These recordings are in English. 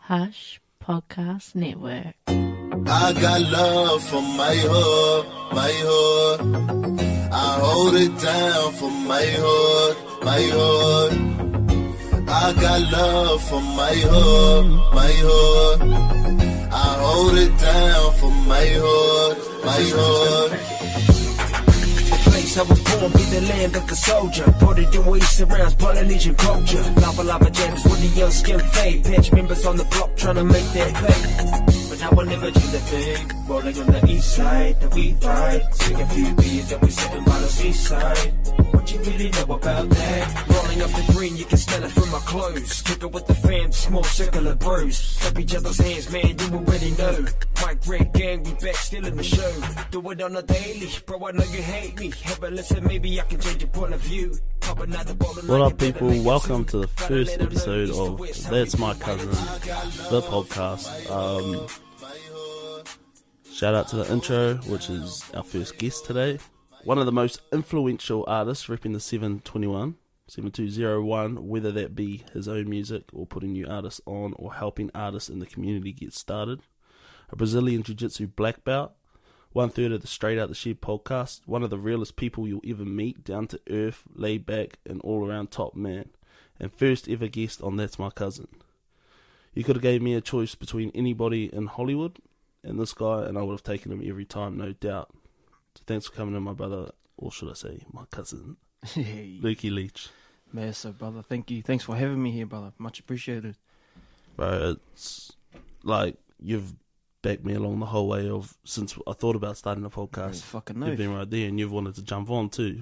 Hush Podcast Network. I got love for my hood, my hood. I hold it down for my hood, my hood. I got love for my hood, my hood. I hold it down for my hood, my hood. I was born, be the land of the soldier. Put it in where he surrounds Polynesian culture. Lava jams with the young skin fade. Bench members on the block trying to make that pay. But now I never do the thing. Rolling on the east side, that we ride. Sing a few beers that we sitting by the seaside. What you really know about that? Rolling up the green, you can smell it from my clothes. Kicking with the fam, small circle of bros. Help each other's hands, man, you already know. Mike Red Gang, we back still in the show. Do it on a daily, bro, I know you hate me. Have a listen, maybe I can change your point of view. What up, people? Welcome to the first episode of That's My Cousin, the podcast. Shout out to the intro, which is our first guest today. One of the most influential artists repping the 7201, whether that be his own music or putting new artists on or helping artists in the community get started. A Brazilian Jiu-Jitsu black belt, 1/3 of the Straight Out the Shed podcast, one of the realest people you'll ever meet, down to earth, laid back, and all around top man, and first ever guest on That's My Cousin. You could have gave me a choice between anybody in Hollywood and this guy, and I would have taken him every time, no doubt. So thanks for coming in, my brother, or should I say, my cousin, Hey. Leach. So, brother, thank you. Thanks for having me here, brother. Much appreciated. Bro, it's like you've backed me along the whole way of since I thought about starting a podcast. Yeah, fucking You've been right there, and you've wanted to jump on too.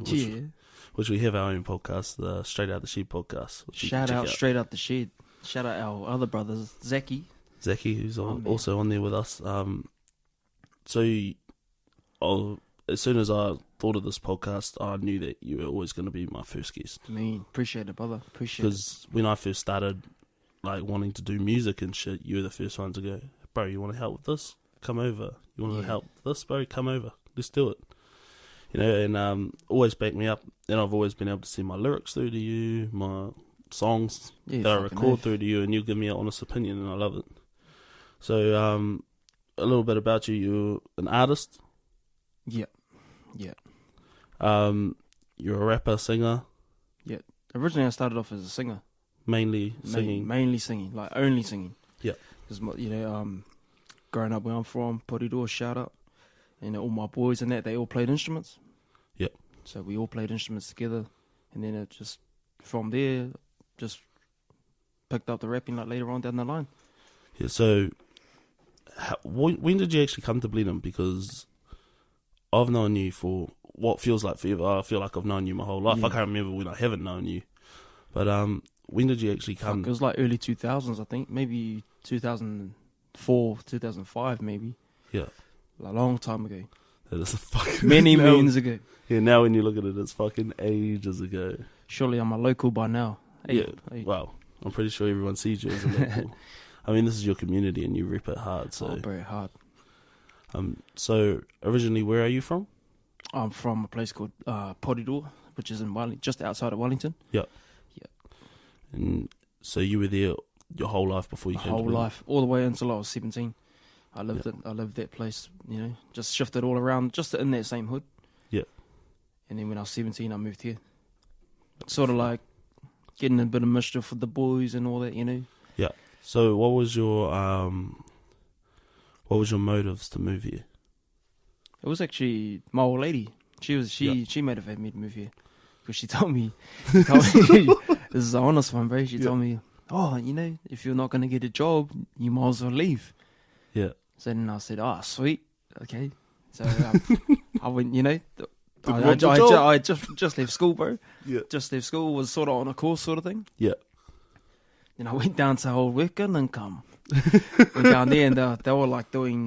Which we have our own podcast, the Straight Out the Shed podcast. Shout out Straight Out the Shed. Shout out our other brothers, Zachy, who's also on there with us. As soon as I thought of this podcast, I knew that you were always going to be my first guest. Appreciate it, brother. Appreciate it. Because when I first started, like, wanting to do music and shit, you were the first one to go, bro, you want to help with this? Come over. You want to help with this, bro? Come over. Let's do it. You know, and always back me up. And I've always been able to see my lyrics through to you, my songs that I record through to you, and you give me an honest opinion, and I love it. So, a little bit about you. You're an artist. Yeah. You're a rapper, singer. Yeah. Originally, I started off as a singer. Mainly singing. Mainly singing, like only singing. Yeah. Because, growing up where I'm from, Porirua, shout out. And all my boys and that, they all played instruments. Yep. So we all played instruments together. And then it just, from there, just picked up the rapping like later on down the line. Yeah, so when did you actually come to Blenheim? Because I've known you for what feels like forever. I feel like I've known you my whole life. Yeah. I can't remember when I haven't known you. But when did you actually come? It was like early 2000s, I think. Maybe 2004, 2005, maybe. Yeah. A long time ago. That is a fucking... Many moons ago. Yeah, now when you look at it, it's fucking ages ago. Surely I'm a local by now. Well, I'm pretty sure everyone sees you as a local. I mean, this is your community and you rip it hard, so... Oh, very hard. So, originally, where are you from? I'm from a place called Porirua, which is in Wellington, just outside of Wellington. Yeah. And so you were there your whole life before you came to Whole Blenheim? life, all the way until I was 17. I lived that place, just shifted all around, just in that same hood. Yeah. And then when I was 17, I moved here. Sort of like getting a bit of mischief with the boys and all that, Yeah. So what was your motives to move here? It was actually my old lady. She motivated me to move here. Because she told me, this is an honest one, bro. She told me, if you're not going to get a job, you might as well leave. Yeah. So then I said, sweet, okay. So I went, I just left school, bro. Yeah. Just left school, was sort of on a course sort of thing. Yeah. Then I went down to old working income. Went down there and they were like doing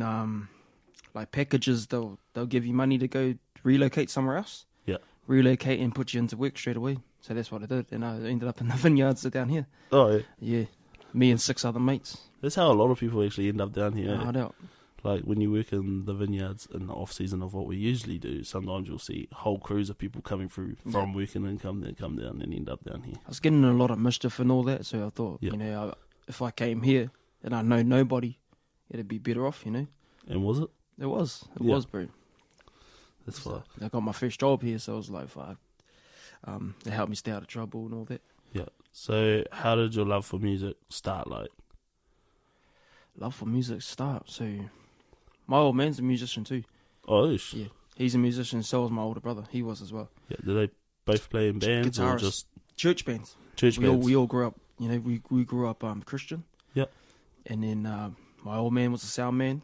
like packages. They'll give you money to go relocate somewhere else. Yeah. Relocate and put you into work straight away. So that's what I did. And I ended up in the vineyards down here. Oh, yeah. Yeah. Me and 6 other mates. That's how a lot of people actually end up down here. No doubt. Like, when you work in the vineyards in the off-season of what we usually do, sometimes you'll see whole crews of people coming through from working and come down and end up down here. I was getting in a lot of mischief and all that, so I thought, if I came here, and I know nobody, it'd be better off, you know. And was it? It was, Yeah. bro. That's fine. I got my first job here, so I was like, fuck. It helped me stay out of trouble and all that. Yeah. So how did your love for music start? Like, Love for music start. So my old man's a musician too. oh, Yeah, he's a musician. So was my older brother. He was as well. yeah. Did they both play in bands or Guitarist. just Church bands. church We all, bands? we all grew up. You know, we grew up Christian. Yep. And then my old man was a sound man.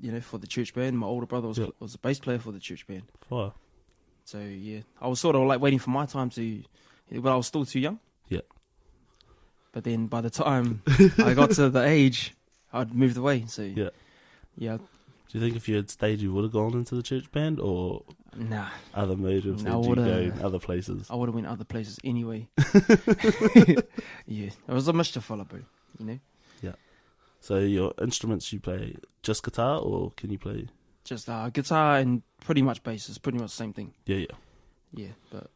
You know, for the church band. My older brother was a bass player for the church band. Fire. So yeah, I was sort of like waiting for my time to, but I was still too young. Yeah. But then by the time I got to the age, I'd moved away. So Yeah. yeah, Do you think if you had stayed, you would have gone into the church band, or nah, other motives? No, I Did you go would've- in other places? I would have went other places anyway. Yeah, it was a mischief fella, bro. You know, So your instruments, you play just guitar, or can you play? just guitar and pretty much bass. It's pretty much the same thing. Yeah, yeah. Yeah, but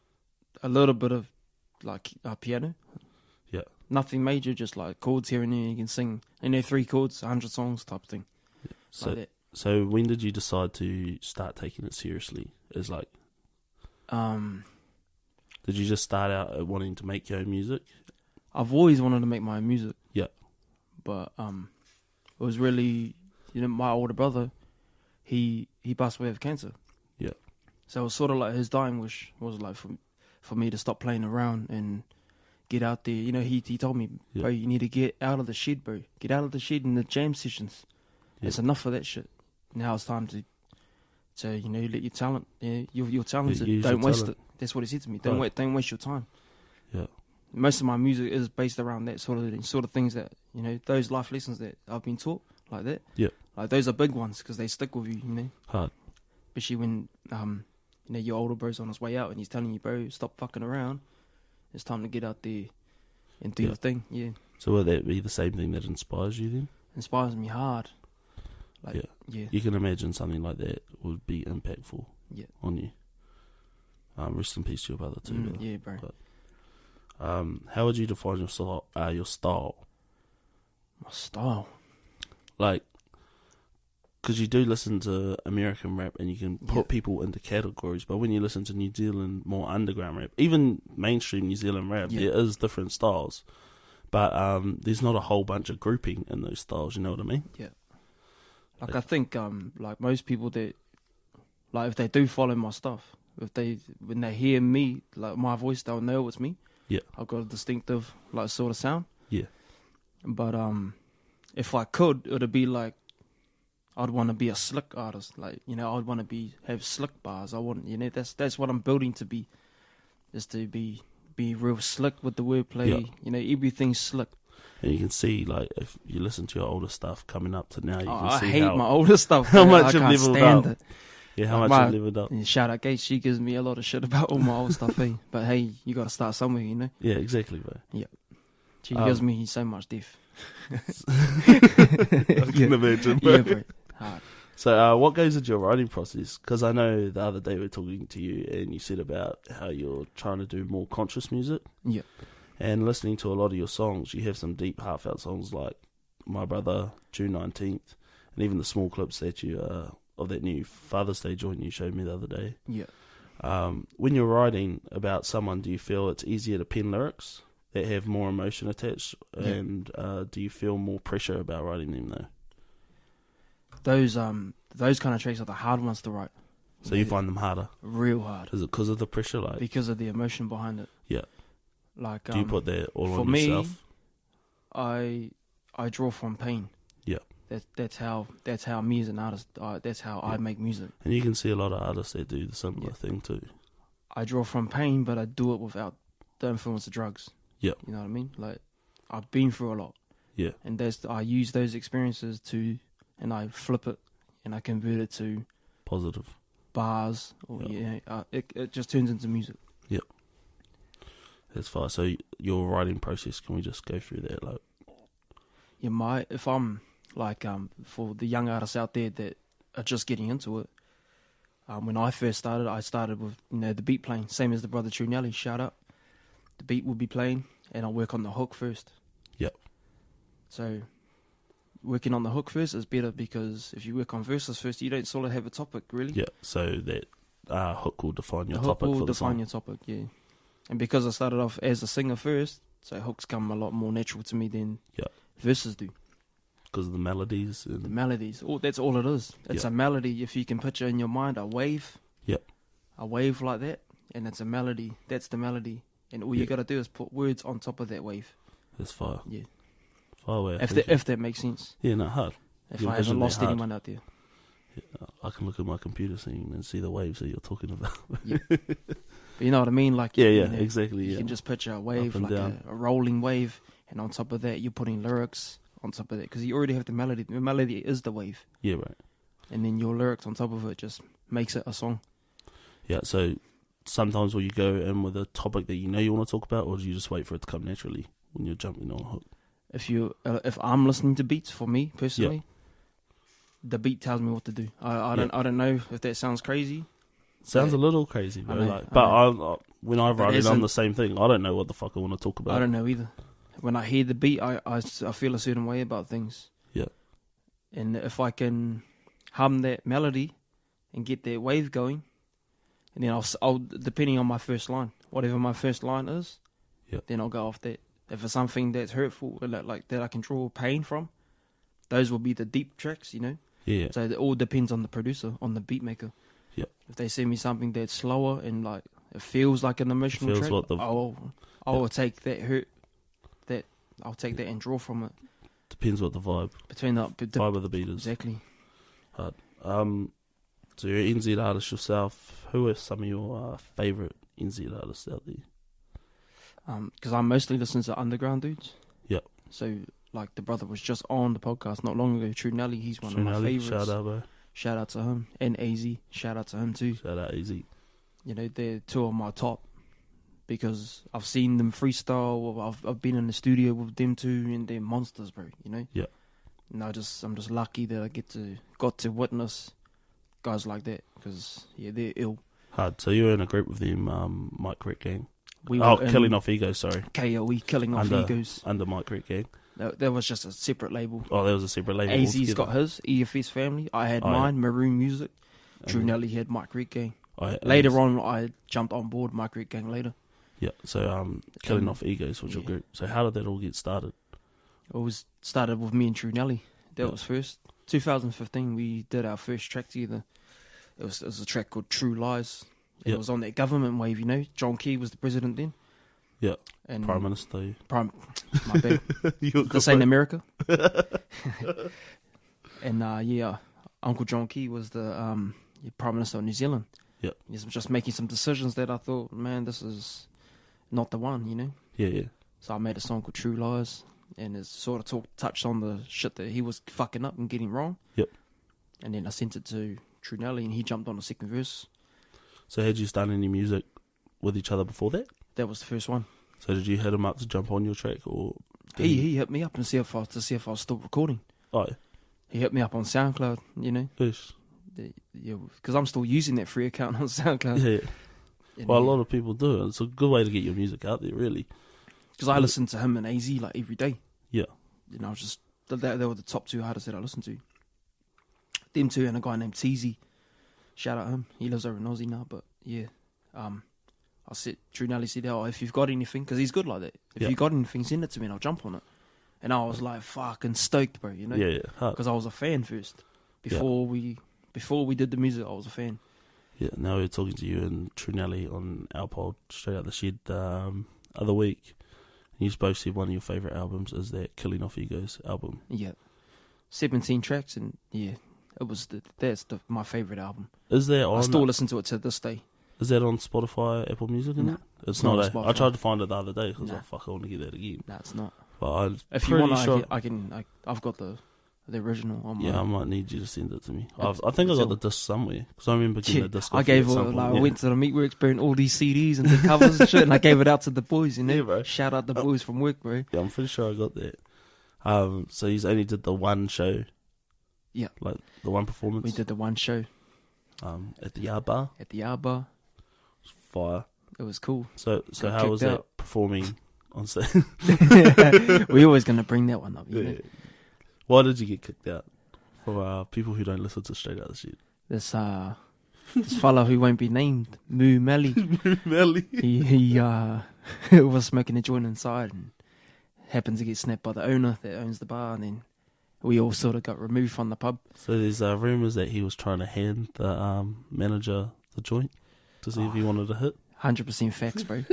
a little bit of like piano. Yeah. Nothing major, just like chords here and there. You can sing, 3 chords, 100 songs type of thing. So, Like that. so when did you decide to start taking it seriously? As like, did you just start out wanting to make your own music? I've always wanted to make my own music. Yeah. But it was really, my older brother, he passed away of cancer. Yeah. So it was sort of like his dying wish was like for me to stop playing around and get out there. He told me, Yeah. bro, you need to get out of the shed, bro. Get out of the shed in the jam sessions. Yeah. It's enough of that shit. Now it's time to let your talent, your talented. use Don't your waste talent. it. That's what he said to me. Don't Right. don't waste your time. Yeah. Most of my music is based around that sort of things that those life lessons that I've been taught like that. Yeah. Like those are big ones because they stick with you. Hard. Especially when your older bro's on his way out and he's telling you, bro, stop fucking around. It's time to get out there and do Yeah. your thing. Yeah, So would that be the same thing that inspires you then? inspires me hard. Like, Yeah. yeah, You can imagine something like that would be impactful Yeah. on you. Rest in peace to your brother too. brother. yeah, bro. How would you define your style? My style. Like, because you do listen to American rap and you can put Yeah. people into categories, but when you listen to New Zealand more underground rap, even mainstream New Zealand rap, Yeah. there is different styles, but there's not a whole bunch of grouping in those styles. You know what I mean? Yeah. Like I think like most people that like if they do follow my stuff, when they hear me, like my voice, they'll know it's me. Yeah. I've got a distinctive like sort of sound. Yeah. But if I could, it'd be like I'd want to be a slick artist. Like, I'd want to have slick bars. I want that's what I'm building to be. Is to be real slick with the wordplay. Everything's slick. And you can see, like, if you listen to your older stuff coming up to now, you can I see hate how my older stuff. how bro. much I you've can't leveled stand up. it. yeah, how much My- you've leveled up. Yeah, shout out Gage, she gives me a lot of shit about all my old stuff, eh? But hey, you got to start somewhere, Yeah, exactly, bro. She gives me so much death. I can imagine, bro. Yeah, bro. Hard. So, what goes into your writing process? Because I know the other day we were talking to you and you said about how you're trying to do more conscious music. Yeah. And listening to a lot of your songs, you have some deep, heartfelt songs like My Brother, June 19th, and even the small clips that you of that new Father's Day joint you showed me the other day. Yeah. When you're writing about someone, do you feel it's easier to pen lyrics that have more emotion attached? Yeah. And do you feel more pressure about writing them, though? Those kind of tracks are the hard ones to write. So you find them harder? Real hard. Is it because of the pressure? Like, Because of the emotion behind it. yeah. Like, Do you put that all for on me, yourself? I draw from pain. Yeah. That's how me as an artist. That's how I make music. And you can see a lot of artists that do the similar thing too. I draw from pain, but I do it without the influence of drugs. Yeah. You know what I mean? Like, I've been through a lot. Yeah. And I use those experiences and I flip it and I convert it to Positive. bars. Or it just turns into music. That's fine. So your writing process, can we just go through that? Like, Yeah, if I'm like for the young artists out there that are just getting into it, when I first started, I started with the beat playing, same as the brother Trunelli. Shout out, the beat would be playing, and I'll work on the hook first. Yep. So working on the hook first is better, because if you work on verses first, you don't sort of have a topic really. Yeah, so that hook will define your The hook topic will for the define song. your topic, yeah. And because I started off as a singer first, so hooks come a lot more natural to me than verses do. Because of the melodies. The And, melodies, that's all it is. It's a melody. If you can picture in your mind a wave, a wave like that, and it's a melody. That's the melody, and all you got to do is put words on top of that wave. That's fire. Yeah. Fire away. If that makes sense. Yeah, not hard. If Your I haven't vision lost there hard. anyone out there. Yeah, I can look at my computer screen and see the waves that you're talking about. But you know what I mean? Like Yeah, you know, exactly. You Yeah, can just picture a wave, and like down. a rolling wave, and on top of that, you're putting lyrics on top of that, because you already have the melody. The melody is the wave, yeah, right. and then your lyrics on top of it just makes it a song. Yeah, so sometimes will you go in with a topic that you know you want to talk about, or do you just wait for it to come naturally when you're jumping on a hook? If I'm listening to beats, for me personally, the beat tells me what to do. I don't know if that sounds crazy. Sounds a little crazy, bro. know, But when I write it, I'm isn't- the same thing. I don't know what the fuck I want to talk about. I don't know either. When I hear the beat, I feel a certain way about things. Yeah. And if I can hum that melody and get that wave going, and then I'll depending on my first line, whatever my first line is, then I'll go off that. If it's something that's hurtful, like that I can draw pain from, those will be the deep tracks, you know? Yeah. So it all depends on the producer, on the beat maker. Yeah. If they send me something that's slower and like it feels like an emotional Feels track, what the- I will take that hurt, I'll take that and draw from it. Depends what the vibe Vibe of the beat is. Exactly. Hard. So you're an NZ artist yourself. Who are some of your favourite NZ artists out there? Because I mostly listen to underground dudes. Yep. So like the brother was just on the podcast not long ago. True Nelly, he's one of my Trinelli, favourites. shout out, bro. Shout out to him. And AZ, shout out to him too. Shout out, Easy. You know, they're two of my top, because I've seen them freestyle. Or I've been in the studio with them too, and they're monsters, bro. You know. Yeah. And I'm just lucky that I got to witness guys like that, because they're ill. Hard. So you're in a group with them, Mike Rick Gang. We Oh, were in Killing Off Egos, sorry. KOE, Killing Off Egos. Under Mike Rick Gang. That was just a separate label. Oh, there was a separate label. AZ's altogether. got his, EFS Family. I had mine, Maroon Music. True Nelly had Mike Rick Gang. Later on, I jumped on board Mike Rick Gang later. Yeah, so Killing Off Egos was your group. So how did that all get started? It was started with me and True Nelly. That was first. 2015, we did our first track together. It was a track called True Lies. It was on that government wave, you know. John Key was the president then. Yeah, And Prime Minister. my bad. This ain't America. And Uncle John Key was the Prime Minister of New Zealand. Yeah. He's just making some decisions that I thought, man, this is not the one, you know. Yeah. So I made a song called True Lies, and it sort of touched on the shit that he was fucking up and getting wrong. Yep. And then I sent it to True Nelly, and he jumped on the second verse. So had you done any music with each other before that? That was the first one. So did you hit him up to jump on your track, or did He hit me up and see if I was still recording. Oh, He hit me up on SoundCloud, you know. yes. Yeah, because I'm still using that free account on SoundCloud. Yeah. And Well, a lot of people do. It's a good way to get your music out there, really. because I listen to him and AZ like every day. Yeah. You know, just they were the top two artists that I listened to. Them two and a guy named Teasy. Shout out him. He lives over in Aussie now, but yeah. I said, True Nelly said, oh, if you've got anything, because he's good like that. If Yeah. you got anything, send it to me and I'll jump on it. And I was like fucking stoked, bro. You know, Yeah. Hard. because I was a fan first. Before we did the music, I was a fan. Yeah, now we're talking to you and Trinelli on our pod, Straight Out the Shed, other week. You both said one of your favourite albums is that Killing Off Egos album. Yeah, 17 tracks, and yeah, it was my favourite album. Is that on? I still listen to it to this day. Is that on Spotify, Apple Music? And No. that? It's not not. on I Spotify. tried to find it the other day because No. I want to get that again. No, it's not. But If you pretty want, sure. I've got the original on Yeah, I my... might need you to send it to me. I think I got the disc somewhere because I remember getting the disc. I off gave you it, at some like, point. I went to the Meatworks, burned all these CDs and the covers and shit, and I gave it out to the boys, you know? Yeah, bro. Shout out the boys from work, bro. Yeah, I'm pretty sure I got that. So he's only did the one show. Yeah. Like the one performance. We did the one show At the Yard Bar. at the Yard Bar. Fire. It was cool. So Got how was kicked that performing on stage? We're always going to bring that one up, you know? Yeah. Why did you get kicked out? For people who don't listen to Straight Out the Shit. This fella who won't be named, Moo Melly. Melly. He was smoking a joint inside and happened to get snapped by the owner that owns the bar, and then we all sort of got removed from the pub. So there's rumours that he was trying to hand the manager the joint to see if he wanted to hit. 100% facts, bro.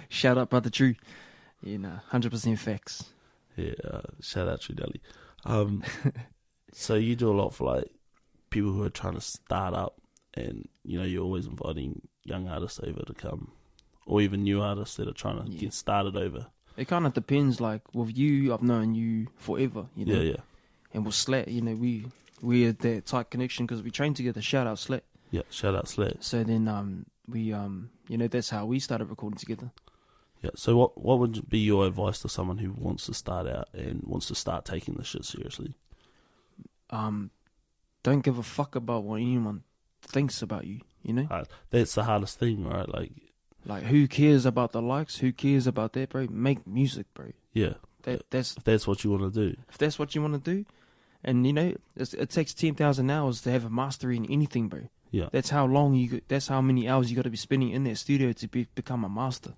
Shout out, brother Drew. 100% facts. Yeah, shout out to Nelly. So you do a lot for like people who are trying to start up, and you're always inviting young artists over to come, or even new artists that are trying to get started over. It kind of depends. Like with you, I've known you forever. Yeah. And with Slat, we had that tight connection because we trained together. Shout out Slat. Yeah, shout out Slat. So then we that's how we started recording together. Yeah. So what would be your advice to someone who wants to start out and wants to start taking this shit seriously? Don't give a fuck about what anyone thinks about you. That's the hardest thing, right? Like who cares about the likes? Who cares about that, bro? Make music, bro. Yeah. If that's what you want to do. If that's what you want to do, and it takes 10,000 hours to have a mastery in anything, bro. Yeah. That's how many hours you got to be spending in that studio to become a master.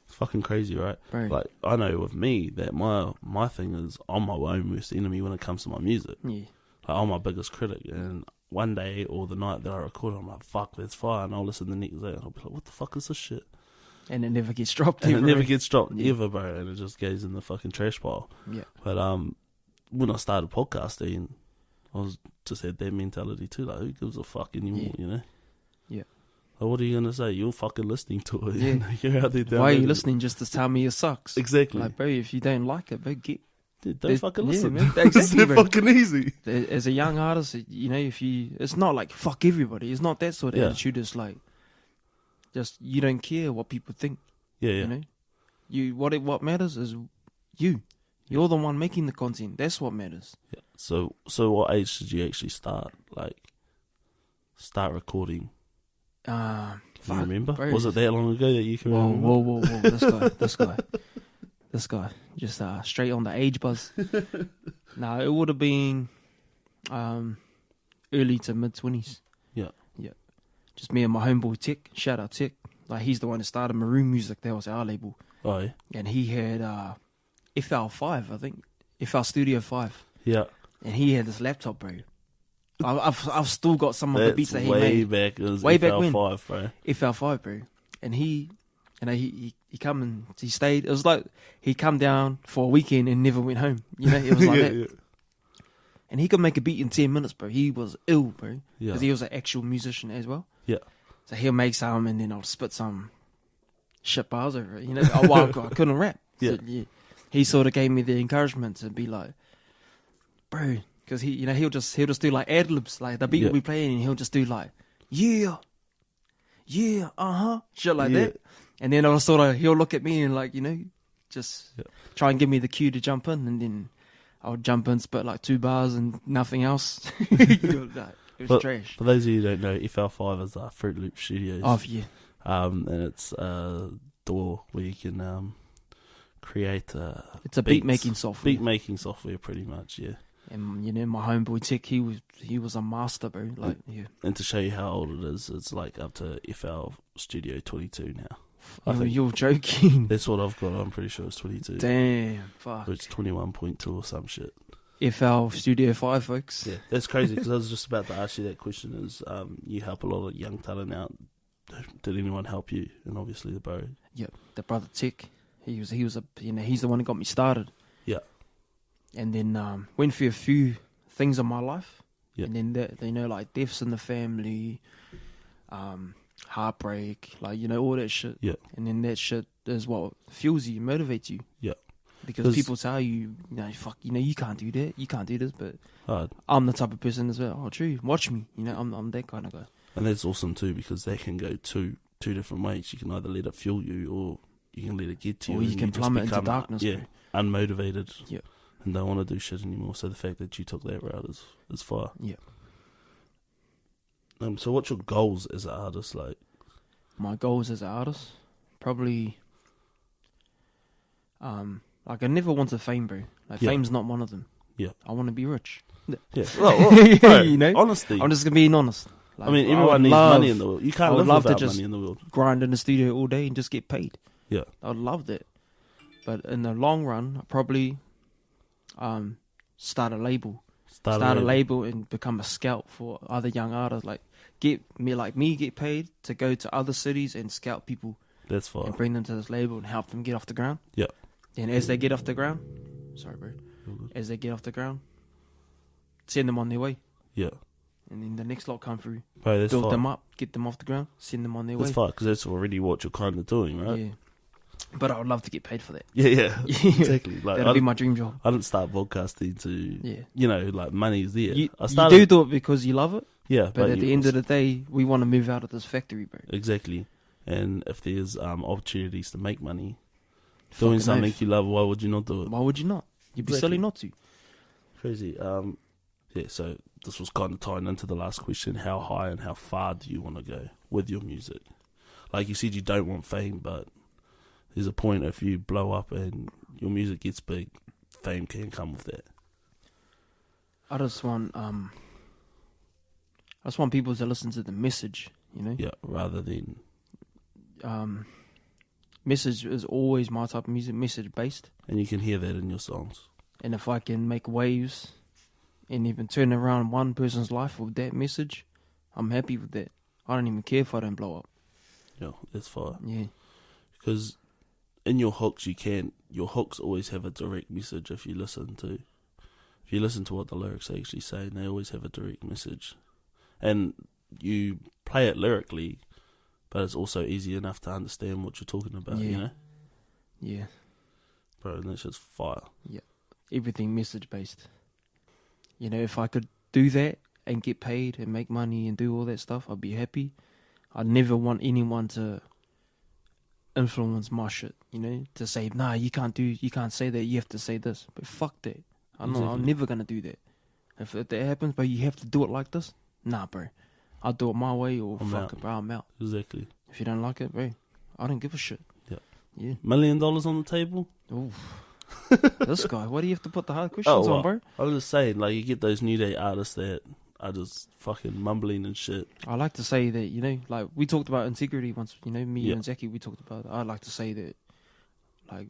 It's fucking crazy, right? Bro. Like I know with me that my thing is I'm my own worst enemy when it comes to my music. Yeah. Like, I'm my biggest critic, and one day or the night that I record, I'm like, fuck, that's fire, and I'll listen the next day, and I'll be like, what the fuck is this shit? And it never gets dropped. And ever, it never gets dropped ever, bro, and it just goes in the fucking trash pile. Yeah. But when I started podcasting, I just had that mentality too, like, who gives a fuck anymore, Yeah. Like, what are you gonna say? You're fucking listening to it. Yeah. You're out there. Why are you listening just to tell me it sucks? Exactly. Like, bro, if you don't like it, bro, don't fucking listen. Man. It's Exactly, bro. fucking easy. As a young artist, it's not like fuck everybody. It's not that sort of attitude. It's like, just you don't care what people think. Yeah. What matters is you. You're the one making the content. That's what matters. Yeah. So what age did you actually start recording? Do you remember? Bro. Was it that long ago that you can remember? Whoa. This guy, just straight on the age buzz. Nah, it would have been early to mid-20s. Yeah. Just me and my homeboy Tech. Shout out Tech. Like, he's the one that started Maroon Music. That was our label. Oh, yeah. And he had FL5, I think. FL Studio 5. Yeah. And he had this laptop, bro. I've still got some of the beats that he way made. back. It was Way FL5, back when. bro. FL5, bro. And he come and he stayed. It was like he come down for a weekend and never went home. It was like that. Yeah. And he could make a beat in 10 minutes, bro. He was ill, bro. Yeah. Because he was an actual musician as well. Yeah. So he'll make some and then I'll spit some shit bars over it. I couldn't rap. So, he sort of gave me the encouragement to be like, bro, because he'll just do like ad libs, like the beat will be playing, and he'll just do like, shit like that, and then he'll look at me and like just try and give me the cue to jump in, and then I'll jump in, spit like 2 bars and nothing else. It was trash. For those of you who don't know, FL5 is Fruit Loop Studios. Oh yeah. And it's a door where you can create. It's a beat making software. Beat making software, pretty much, yeah. And my homeboy Tech, he was a master, bro. Like, And to show you how old it is, it's like up to FL Studio 22 now. I think you're joking. that's what I've got. I'm pretty sure it's 22. Damn, fuck. Or it's 21.2 or some shit. FL Studio 5, folks. Yeah, that's crazy because I was just about to ask you that question. Is you help a lot of young talent out? Did anyone help you? And obviously the bro. Yep, the brother Tech. He's the one that got me started. Yeah. And then went through a few things in my life. Yeah. And then like deaths in the family, heartbreak, like all that shit. Yeah. And then that shit is what fuels you, motivates you. Yeah. Because people tell you, fuck, you can't do that, you can't do this, but hard. I'm the type of person as well. Oh, true, watch me. I'm that kind of guy. And that's awesome too because that can go two different ways. You can either let it fuel you, or you can let it get to you. Or you can plummet into darkness. Yeah, bro. unmotivated. Yeah. And don't want to do shit anymore. So the fact that you took that route is fire. Yeah. So what's your goals as an artist like? My goals as an artist, probably Like, I never wanted fame, bro. Like, Yeah. fame's not one of them. Yeah. I want to be rich. Yeah. Well, bro, You know? honesty. I'm just being honest. Like, I mean, would everyone needs love- money in the world. You I can't would live love to without just- money in the world. grind in the studio all day and just get paid. Yeah. I would love that. But in the long run, I'd probably start a label. Start a label and become a scout for other young artists. Like, get paid to go to other cities and scout people That's fine. and bring them to this label and help them get off the ground. Yeah. And as they get off the ground, sorry, bro. As they get off the ground, send them on their way. Yeah. And then the next lot come through, Bro, that's build fine. them up, get them off the ground, send them on their That's way. fine, because that's already what you're kind of doing, right? Yeah. But I would love to get paid for that. Yeah. Exactly. Like, That'll be my dream job. I didn't start podcasting to, Yeah. like, money's there. You I started, do it because you love it, yeah, but at the end of the day, we want to move out of this factory, bro. exactly. And if there's opportunities to make money, Fucking doing something oath. you love, why would you not do it? Why would you not? You'd be Exactly. silly not to. Crazy. Yeah, so this was kind of tying into the last question. How high and how far do you want to go with your music? Like you said, you don't want fame, but there's a point if you blow up and your music gets big, fame can come with that. I just want people to listen to the message, you know? Yeah, rather than... Message is always my type of music, message based. And you can hear that in your songs. And if I can make waves and even turn around one person's life with that message, I'm happy with that. I don't even care if I don't blow up. Yeah, that's fine. Yeah. Because in your hooks, your hooks always have a direct message if you listen to what the lyrics actually say, and they always have a direct message. And you play it lyrically, but it's also easy enough to understand what you're talking about, you know? Yeah. Bro, and that's just fire. Yeah. Everything message based. You know, if I could do that and get paid and make money and do all that stuff, I'd be happy. I'd never want anyone to influence my shit, you know, to say, nah, you can't say that, you have to say this. But fuck that. I'm Exactly. never gonna do that. If that happens, but you have to do it like this, nah, bro. I'll do it my way or I'm fuck out. it, bro, I'm out. Exactly. If you don't like it, bro, I don't give a shit. Yeah. Yeah. $1 million on the table? Ooh. This guy, why do you have to put the hard questions on, bro? I was just saying, like, you get those new day artists that are just fucking mumbling and shit. I like to say that, you know, like we talked about integrity once, you know, me Yeah. and Zaki, we talked about it. I like to say that, like,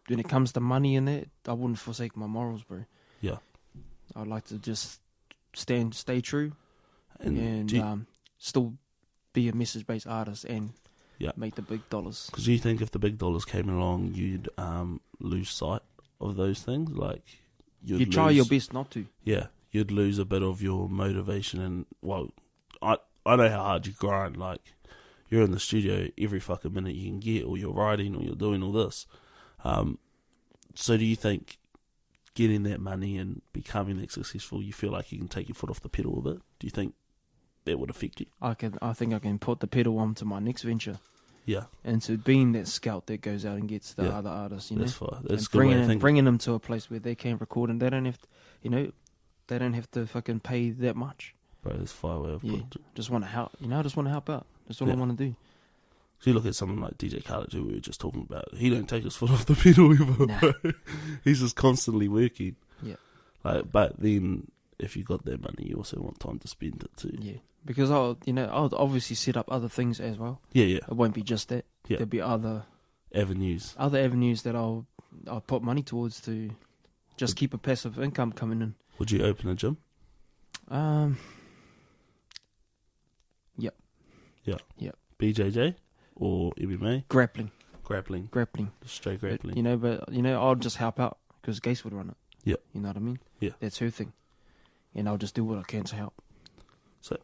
when it comes to money and that, I wouldn't forsake my morals, bro. Yeah. I'd like to just stay true and do you, still be a message-based artist and Yeah. make the big dollars. because you think if the big dollars came along, you'd lose sight of those things? Like, You try your best not to. Yeah, you'd lose a bit of your motivation. And, well, I know how hard you grind. Like, you're in the studio every fucking minute you can get, or you're writing, or you're doing all this. So do you think getting that money and becoming that successful, you feel like you can take your foot off the pedal a bit? Do you think that would affect you? I think I can put the pedal on to my next venture. Yeah, Into being that scout that goes out and gets the Yeah. other artists, you know, that's fine. That's and a good way of thinking. bringing them to a place where they can record and they don't have to, you know, they don't have to fucking pay that much. Bro, that's fire way of Yeah, putting it. just want to help. You know, I just want to help out. That's all I Yeah. want to do. So you look at someone like DJ Khaled, who we were just talking about. He don't take his foot off the pedal ever. Nah. Bro. He's just constantly working. Yeah. Like, but then if you got that money, you also want time to spend it too. Yeah, because I'll obviously set up other things as well. Yeah, yeah. It won't be just that. Yeah. There'll be other Avenues. avenues that I'll put money towards to just keep a passive income coming in. Would you open a gym? Yep. Yeah. Yep. BJJ or MMA? Grappling. Grappling. Just straight grappling. But I'll just help out because Gace would run it. Yeah. You know what I mean? Yeah. That's her thing, and I'll just do what I can to help. So,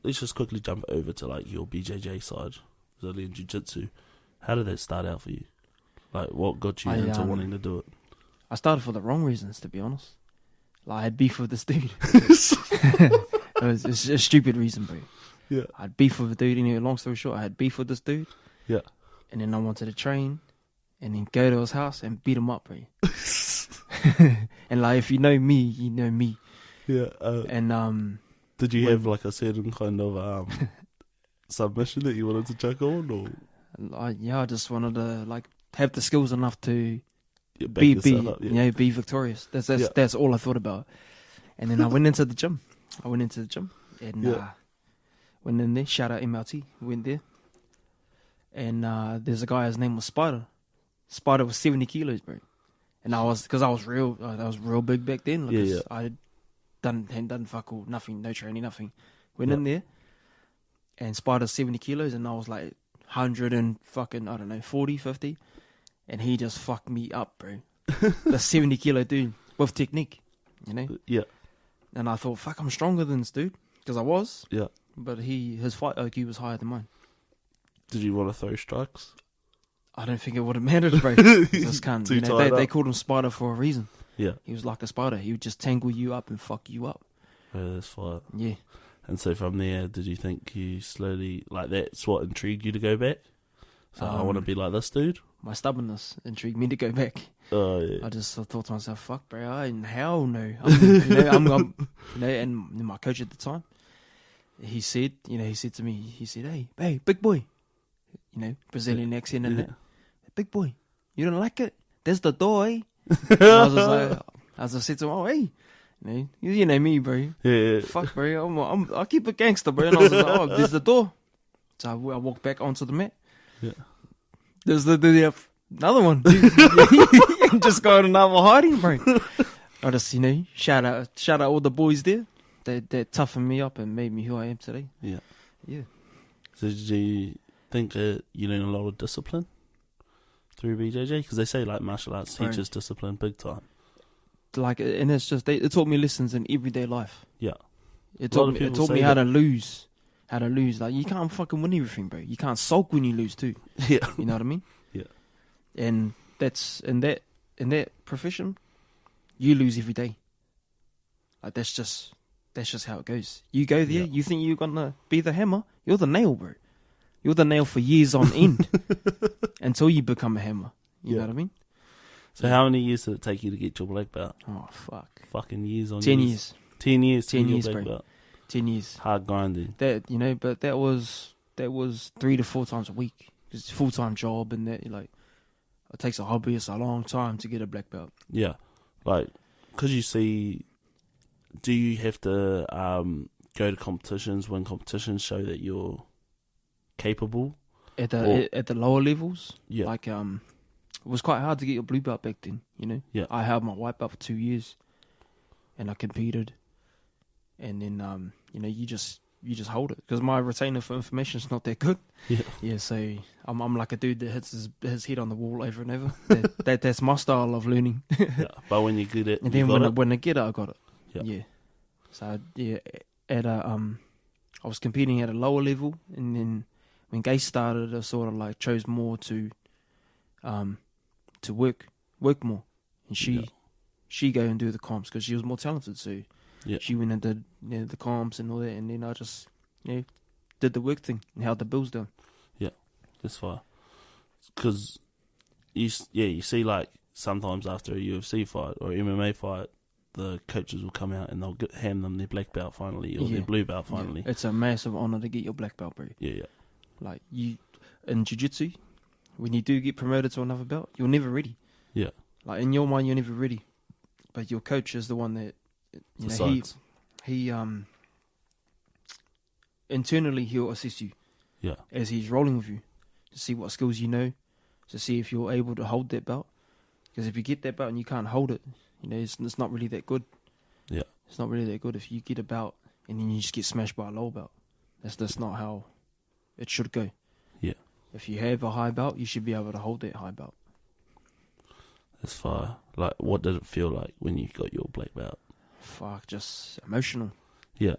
let's just quickly jump over to like your BJJ side, Brazilian Jiu-Jitsu. How did that start out for you? Like, what got you into wanting to do it? I started for the wrong reasons, to be honest. Like, I had beef with this dude. It's a stupid reason, bro. Yeah. I had beef with a dude. Anyway, long story short, I had beef with this dude. Yeah. And then I wanted to train and then go to his house and beat him up, bro. And like, if you know me, you know me. Yeah. And did you have like a certain kind of submission that you wanted to check on, or? I just wanted to like have the skills enough to Back be yourself up, you know, be victorious. That's all I thought about. And then I went into the gym. And went in there. Shout out MLT. Went there. And there's a guy, his name was Spider. Spider was 70 kilos, bro. And I was real big back then. Like, I hadn't done fuck all, nothing, no training, nothing. Went in there, and Spider's 70 kilos, and I was like 100 and fucking, I don't know, 40, 50. And he just fucked me up, bro. The 70 kilo dude with technique, you know? Yeah. And I thought, fuck, I'm stronger than this dude. Because I was. Yeah. But his fight IQ was higher than mine. Did you want to throw strikes? I don't think it would have mattered, bro. This cunt, you know, they called him Spider for a reason. Yeah. He was like a spider. He would just tangle you up and fuck you up. Oh, that's fine. Yeah. And so from there, did you think you slowly, like, that's what intrigued you to go back? So I want to be like this dude? My stubbornness intrigued me to go back. Oh, yeah. I just thought to myself, fuck, bro, hell no. I'm and my coach at the time, he said to me, hey, big boy, you know, Brazilian accent and that, big boy, you don't like it? There's the door, eh? And I was just like, as I said to him, oh, hey, you know me, bro. Yeah. Fuck, bro, I keep it gangster, bro. And I was like, oh, there's the door. So I walked back onto the mat. Yeah. There's another one. Just got another hiding, bro. I just, you know, shout out all the boys there. They toughened me up and made me who I am today. Yeah. Yeah. So did you think that you learn a lot of discipline through BJJ? Because they say, like, martial arts teaches discipline big time. Like, and it's just, it taught me lessons in everyday life. Yeah. It taught me how to lose. How to lose. Like, you can't fucking win everything, bro. You can't sulk when you lose too. Yeah. You know what I mean? Yeah. And that's in that profession, you lose every day. Like, that's just how it goes. You go there, you think you're gonna be the hammer, you're the nail, bro. You're the nail for years on end until you become a hammer. You know what I mean? So how many years did it take you to get your black belt? Oh, fuck. Fucking years on 10 years. years. 10 years to 10 get years, your black bro. belt. 10 years. Hard grinding. That, you know, but that was 3 to 4 times a week. It's a full-time job, and that, like, it takes a hobbyist a long time to get a black belt. Yeah. Like, because you see, do you have to go to competitions when competitions show that you're capable? At the lower levels? Yeah. Like, it was quite hard to get your blue belt back then, you know? Yeah. I held my white belt for 2 years, and I competed. And then, you know, you just hold it. Because my retainer for information is not that good. Yeah. Yeah, so I'm like a dude that hits his head on the wall over and over. That's my style of learning. Yeah. But when you get it, and then when I get it, I got it. Yeah. Yeah. So, yeah, I was competing at a lower level, and then when Gay started, I sort of like chose more to work more. And she go and do the comps because she was more talented, so she went and did, you know, the comps and all that, and then I just, you know, did the work thing and held the bills down. Yeah, that's fine. Because you see, like, sometimes after a UFC fight or MMA fight, the coaches will come out and they'll hand them their black belt finally or their blue belt finally. Yeah. It's a massive honour to get your black belt, bro. Yeah. Like, you in jiu-jitsu, when you do get promoted to another belt, you're never ready. Yeah. Like, in your mind, you're never ready. But your coach is the one that, you know, he internally he'll assess you. Yeah. As he's rolling with you to see what skills you know, to see if you're able to hold that belt. Because if you get that belt and you can't hold it, you know, it's not really that good. Yeah. It's not really that good if you get a belt and then you just get smashed by a low belt. That's not how it should go. Yeah. If you have a high belt, you should be able to hold that high belt. That's fire. Like, what did it feel like when you got your black belt? Fuck, just emotional. Yeah.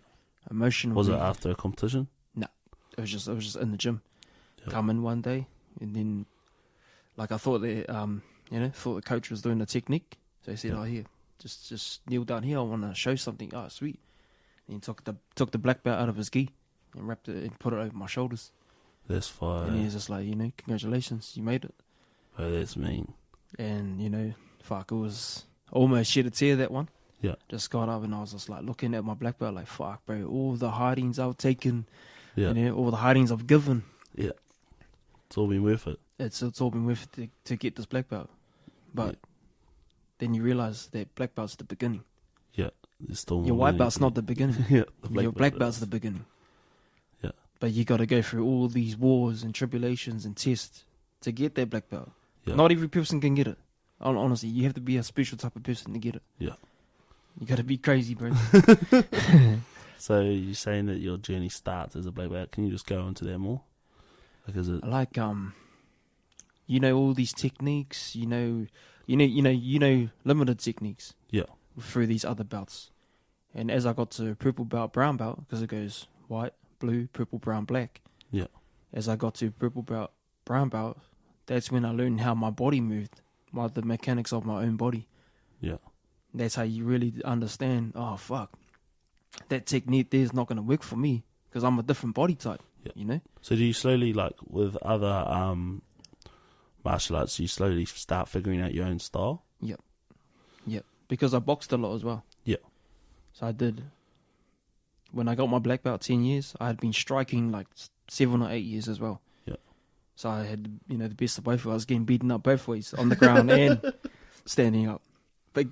Emotional. Was it after a competition? No. It was just in the gym. Yeah. Come in one day, and then, like, I thought that, thought the coach was doing the technique. So he said, "Oh, here, just kneel down here. I want to show something." Oh, sweet. And he took the black belt out of his gi and wrapped it and put it over my shoulders. That's fire. And he was just like, you know, congratulations, you made it. Oh, that's mean. And, you know, fuck, it was almost shed a tear, that one. Yeah. Just got up and I was just like looking at my black belt like, fuck, bro, all the hidings I've taken, you know, all the hidings I've given. Yeah. It's all been worth it. it's all been worth it to get this black belt. But then you realize that black belt's the beginning. Yeah, there's still Your more white learning belt's to not do. the beginning. Yeah, Your black belt's the beginning. Yeah. But you got to go through all these wars and tribulations and tests to get that black belt. Yeah. Not every person can get it. Honestly, you have to be a special type of person to get it. Yeah. You got to be crazy, bro. So you're saying that your journey starts as a black belt? Can you just go into that more? Like, is it? Like you know all these techniques. You know limited techniques. Yeah. Through these other belts, and as I got to purple belt, brown belt, because it goes white, blue, purple, brown, black. Yeah. As I got to purple belt, brown belt, that's when I learned how my body moved, the mechanics of my own body. Yeah. That's how you really understand. Oh fuck, that technique there is not going to work for me because I'm a different body type. Yeah. You know. So do you slowly, like with other martial arts, you slowly start figuring out your own style? Yep. Because I boxed a lot as well. Yeah. So I did. When I got my black belt 10 years, I had been striking like 7 or 8 years as well. Yeah. So I had, the best of both. I was getting beaten up both ways, on the ground and standing up. But,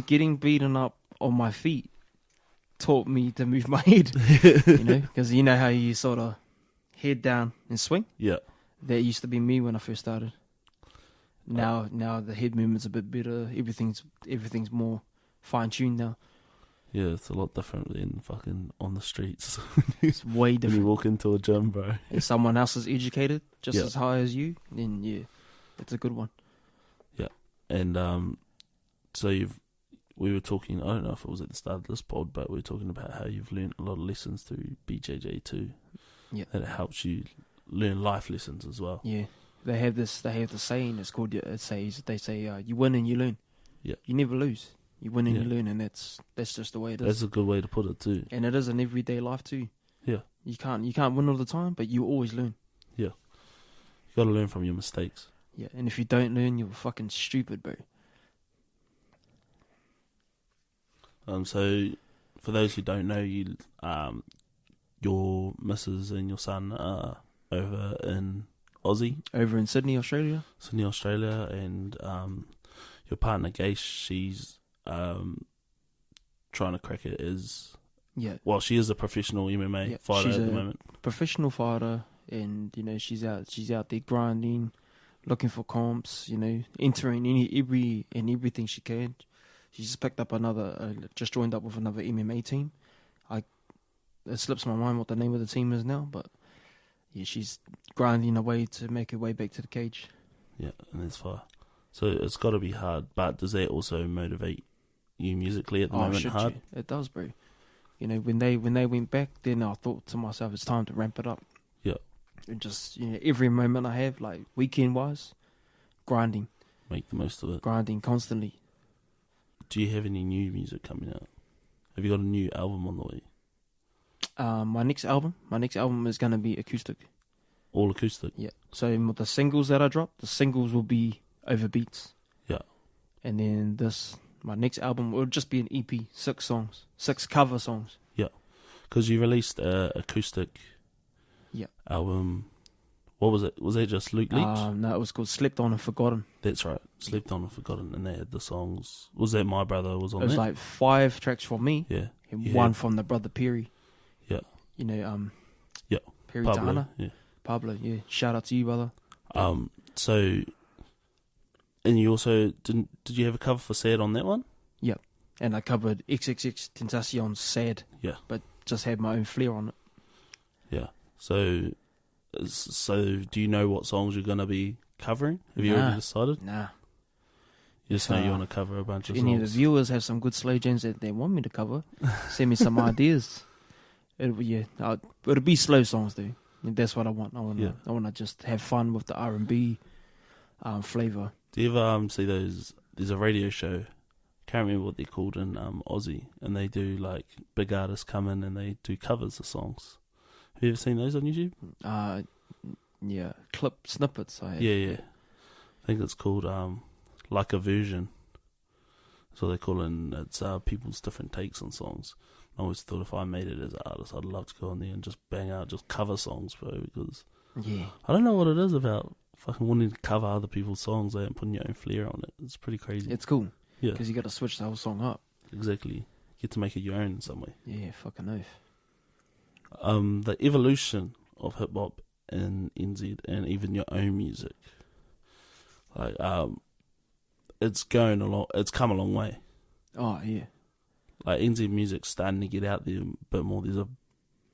getting beaten up on my feet taught me to move my head, because you know how you sort of head down and swing? Yeah. That used to be me when I first started. Now the head movement's a bit better. Everything's more fine-tuned now. Yeah, it's a lot different than fucking on the streets. It's way When you different. walk into a gym, bro. If someone else is educated just Yeah. as high as you, then yeah, it's a good one. And so we were talking, I don't know if it was at the start of this pod, but we were talking about how you've learned a lot of lessons through BJJ too. Yeah. And it helps you learn life lessons as well. Yeah, they have the saying. They say you win and you learn. Yeah. You never lose. You win and Yeah. you learn, and that's just the way it is. That's a good way to put it too. And it is in everyday life too. Yeah. You can't win all the time, but you always learn. You got to learn from your mistakes. Yeah, and if you don't learn, you're fucking stupid, bro. So for those who don't know, you, your missus and your son are over in Aussie, Over in Sydney, Australia. Sydney, Australia, and your partner Gaish, she's trying to crack it as Yeah, well. She is a professional MMA Yeah, fighter she's at the a- moment. professional fighter, and she's out there grinding, looking for comps, entering everything she can. She just picked up just joined up with another MMA team. It slips my mind what the name of the team is now, but yeah, she's grinding away to make her way back to the cage. Yeah, and that's fire. So it's got to be hard, but does that also motivate you musically at the moment? shit, Hard. yeah, it does, bro. When they went back, then I thought to myself, it's time to ramp it up. Yeah. And just every moment I have, like weekend wise, grinding Make the most of it. constantly. Do you have any new music coming out? Have you got a new album on the way? My next album is gonna be acoustic. All acoustic? Yeah. So the singles that I drop, the singles will be over beats. Yeah. And then my next album will just be an EP, 6 songs, 6 cover songs. Because you released a acoustic album. What was it? Was that just Leach? No, it was called Slept On and Forgotten. That's right. Slept On and Forgotten. And they had the songs. Was that My Brother was on It was that? like 5 tracks from me Yeah. and Yeah. 1 from the brother Perry. Yeah. Yeah. Perry Pablo. Tahana. Yeah. Pablo, yeah. Shout out to you, brother. So, and you also, did you have a cover for Sad on that one? And I covered XXX Tentacion's Sad. Yeah. But just had my own flair on it. Yeah. So do you know what songs you're going to be covering? Have you Nah. already decided? Nah. You just know you want to cover a bunch of If any of the songs. viewers have some good slow jams that they want me to cover, send me some ideas. It'll be slow songs though. That's what I want. I want to just have fun with the R&B flavor. Do you ever see those? There's a radio show. Can't remember what they're called in Aussie, and they do like big artists come in and they do covers of songs. Have you ever seen those on YouTube? Yeah, clip snippets. Yeah. I think it's called Like a Version. That's what they call it. And it's people's different takes on songs. I always thought if I made it as an artist, I'd love to go on there and just bang out just cover songs, bro. Because Yeah. I don't know what it is about fucking wanting to cover other people's songs and putting your own flair on it. It's pretty crazy. It's cool. Yeah. Because you got to switch the whole song up. Exactly. You get to make it your own in some way. Yeah, fucking oath. The evolution of hip hop in NZ and even your own music, like it's going along. It's come a long way. Oh yeah. Like NZ music's starting to get out there a bit more. There's a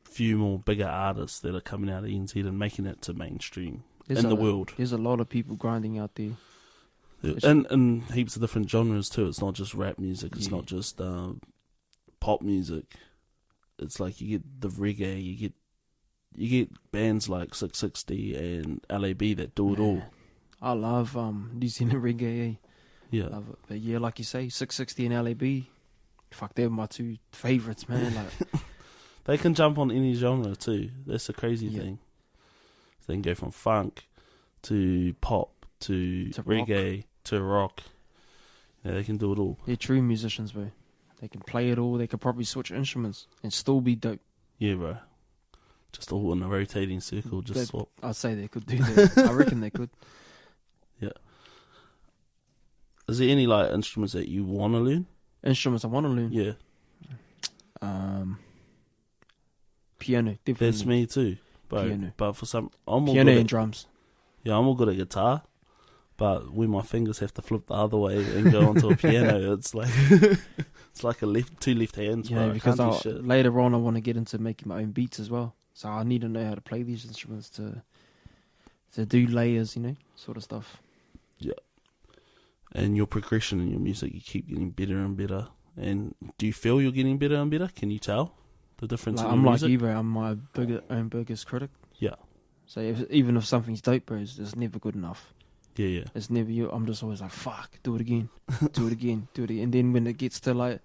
few more bigger artists that are coming out of NZ and making it to mainstream in the world. There's a lot of people grinding out there. And heaps of different genres too. It's not just rap music. It's not just pop music. It's like you get the reggae. You get bands like 660 and LAB that do it all. I love New Zealand reggae. Yeah. Love it. But yeah, like you say, 660 and LAB. Fuck, they're my two favourites, man. Like they can jump on any genre too. That's the crazy thing. They can go from funk to pop to reggae rock. to rock. Yeah, they can do it all. They're true musicians, bro. They can play it all. They could probably switch instruments and still be dope. Yeah, bro. Just all in a rotating circle, swap. I'd say they could do that. I reckon they could. Yeah. Is there any like instruments that you want to learn? Instruments I want to learn? Yeah. Piano, definitely. That's me too. Piano. But for some, I'm all Piano good and at, drums. Yeah, I'm all good at guitar. But when my fingers have to flip the other way and go onto a piano, it's like it's like two left hands. Yeah, bro. because I can't do shit. later on I want to get into making my own beats as well. So I need to know how to play these instruments to do layers, sort of stuff. Yeah. And your progression in your music, you keep getting better and better. And do you feel you're getting better and better? Can you tell the difference in your music? Like you, bro. I'm my own biggest critic. Yeah. So even if something's dope, bro, it's never good enough. Yeah. It's never you. I'm just always like, fuck, do it again, do it again, do it again. And then when it gets to like,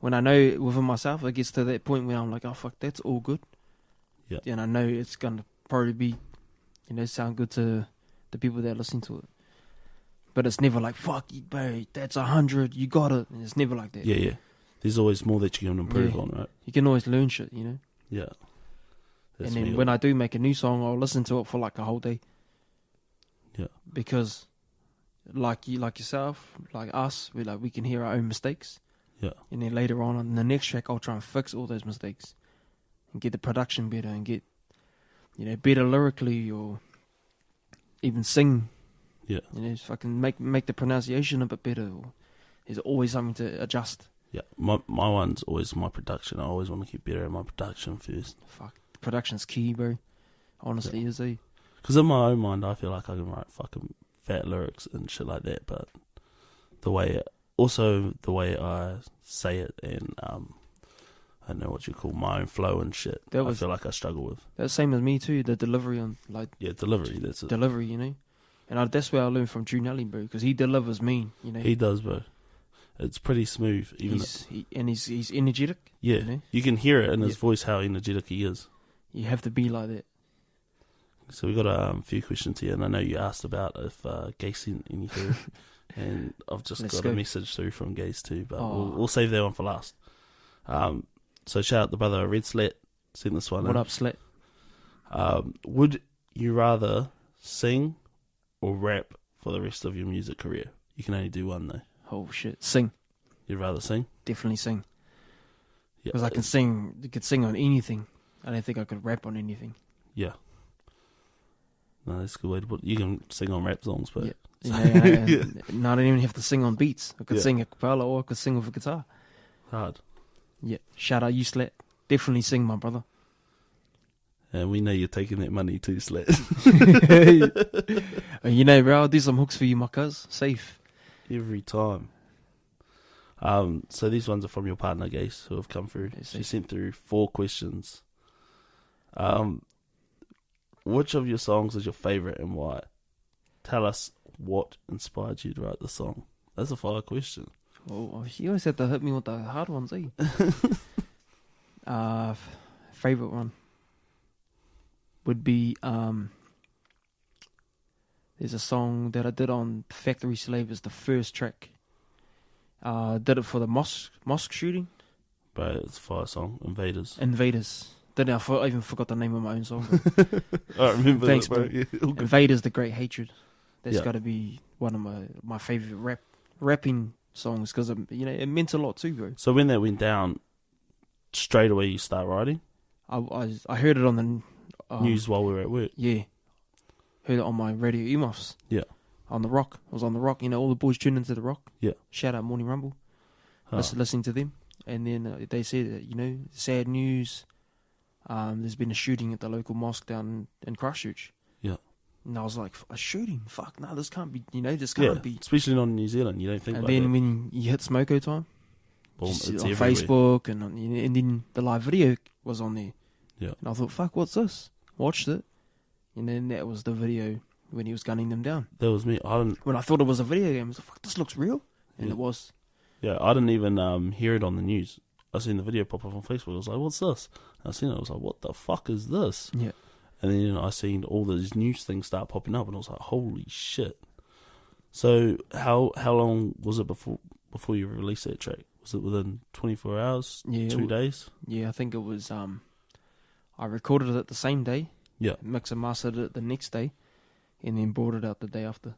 when I know within myself, it gets to that point where I'm like, oh fuck, that's all good. Yeah. And I know it's gonna probably be, sound good to the people that are listening to it. But it's never like, fuck, bro, that's 100, you got it. And it's never like that. Yeah. There's always more that you can improve on, right? You can always learn shit, Yeah. That's and then when I do make a new song, I'll listen to it for like a whole day. Yeah. Because like yourself, like us, we can hear our own mistakes. Yeah. And then later on the next track, I'll try and fix all those mistakes and get the production better and get, better lyrically or even sing. Yeah. Fucking make the pronunciation a bit better. Or there's always something to adjust. Yeah. My one's always my production. I always want to keep better at my production first. Fuck. Production's key, bro. Honestly, is it? Because in my own mind, I feel like I can write fucking fat lyrics and shit like that, but the way I say it and I don't know what you call my own flow and shit. I feel like I struggle with. That's the same as me too. The delivery on delivery. That's it. Delivery, and that's where I learned from Drew Nelly, bro, because he delivers mean. He does, bro. It's pretty smooth. He's energetic. Yeah, you can hear it in his voice how energetic he is. You have to be like that. So we got a few questions here, and I know you asked about if Gay sent any through, and I've just got a message through from Gaze too, but we'll save that one for last. So shout out the brother Red Slat sent this one. What up, Slat? Would you rather sing or rap for the rest of your music career? You can only do one though. Oh shit, sing. You'd rather sing? Definitely sing. Yeah, because I can sing. You could sing on anything. I don't think I could rap on anything. Yeah. No, that's a good way to put it. You can sing on rap songs, but... No, I don't even have to sing on beats. I could sing a cappella or I could sing with a guitar. Hard. Yeah. Shout out you, Slat. Definitely sing, my brother. And we know you're taking that money too, Slat. Bro, I'll do some hooks for you, my cuz. Safe. Every time. So these ones are from your partner, Gace, who have come through. She sent through 4 questions. Which of your songs is your favourite and why? Tell us what inspired you to write the song. That's a fire question. Oh, you always have to hit me with the hard ones, eh? Favourite one would be there's a song that I did on Factory Slave as the first track. Did it for the mosque shooting. But it's a fire song, Invaders. I even forgot the name of my own song. I remember Thanks, that, bro. bro. Yeah, all good. Invaders, The Great Hatred. That's Yeah. got to be one of my favorite rapping songs because it meant a lot too, bro. So when that went down, straight away you start writing I heard it on the news while we were at work. Yeah, heard it on my radio earmuffs. Yeah. On the Rock. I was on the Rock. All the boys tuned into the Rock. Yeah. Shout out Morning Rumble. Huh. Listening to them, and then they said that sad news. There's been a shooting at the local mosque down in Christchurch. Yeah. And I was like, a shooting? Fuck, no, this can't be, this Yeah, can't be. especially not in New Zealand. You don't think And like then that. when you hit Smoko time, Boom, you see it's it on everywhere. Facebook, and then the live video was on there. Yeah. And I thought, fuck, what's this? Watched it. And then that was the video when he was gunning them down. That was me. When I thought it was a video game, I was like, fuck, this looks real. And Yeah. it was. Yeah, I didn't even hear it on the news. I seen the video pop up on Facebook. I was like, what's this? And I seen it. I was like, what the fuck is this? Yeah. And then I seen all these news things start popping up, and I was like, holy shit. So how long was it before you released that track? Was it within 24 hours? Yeah, 2 days? Yeah, I think it was. I recorded it the same day. Yeah. Mix and mastered it the next day, and then brought it out the day after.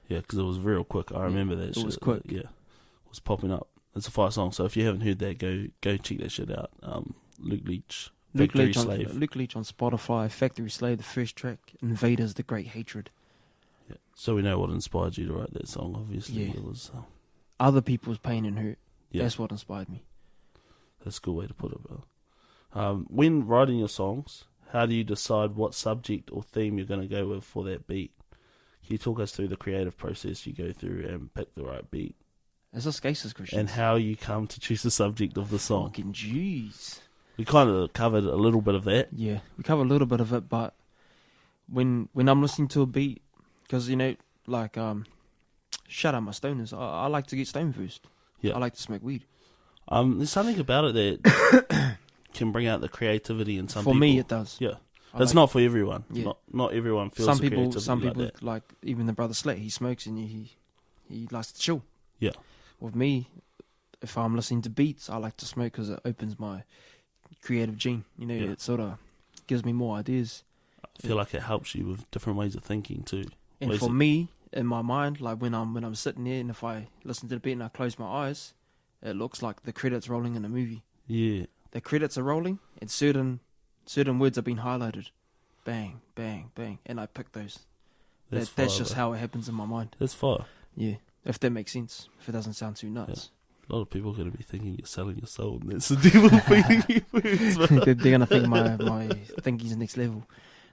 Yeah, because it was real quick. I remember that it shit. was quick. Yeah. It was popping up. It's a fire song, so if you haven't heard that, go check that shit out. Luke Leach, Factory Slave. Luke Leach on Spotify, Factory Slave, the first track, Invaders, The Great Hatred. Yeah. So we know what inspired you to write that song, obviously. Yeah. It was, Other people's pain and hurt. yeah. That's what inspired me. That's a good way to put it, bro. When writing your songs, how do you decide what subject or theme you're going to go with for that beat? Can you talk us through the creative process you go through and pick the right beat? Is this cases, Christian? And how you come to choose the subject of the song? Fucking jeez. We kind of covered a little bit of that. Yeah, we covered a little bit of it, but when I'm listening to a beat, because shut up my stoners. I like to get stoned first. Yeah. I like to smoke weed. There's something about it that can bring out the creativity in some people. For me, it does. Yeah. I It's like- not for everyone. Yeah. Not everyone feels Some the people, creativity like that. like even the brother Slet, he smokes and he likes to chill. Yeah. With me, if I'm listening to beats, I like to smoke because it opens my creative gene. Yeah. It sort of gives me more ideas. I feel like it helps you with different ways of thinking too. And Ways for that- me, in my mind, like when I'm sitting there and if I listen to the beat and I close my eyes, it looks like the credits rolling in a movie. Yeah. The credits are rolling and certain words are being highlighted. Bang, bang, bang. And I pick those. That's fire, just bro. how it happens in my mind. That's fire. Yeah. If that makes sense. If it doesn't sound too nuts. A lot of people are going to be thinking you're selling your soul, and that's the devil feeding you words, bro. They're going to think my thinking's next level.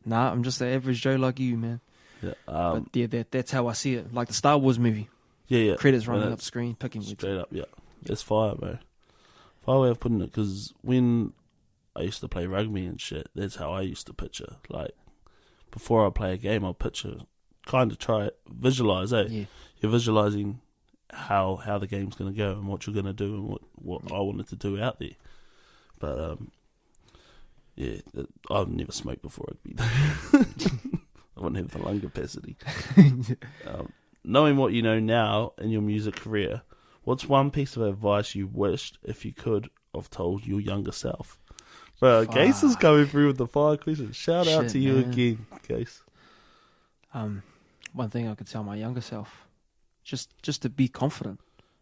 Nah, I'm just an average Joe like you, man. Yeah. But yeah, that's how I see it. Like the Star Wars movie. Yeah. Credits Well, running that's up screen, picking words. Straight up, yeah. That's fire, bro. Fire way of putting it, because when I used to play rugby and shit, that's how I used to picture. Like, before I play a game, I'll picture, kind of try it, visualize, Yeah. You're visualizing how the game's going to go and what you're going to do and what I wanted to do out there. But, yeah, I've never smoked before rugby. I wouldn't have the lung capacity. Knowing what you know now in your music career, what's one piece of advice you wished, if you could, have told your younger self? Bro, Case is coming through with the fire questions. Shout out Shit, to you man. again, Case. One thing I could tell my younger self, just to be confident.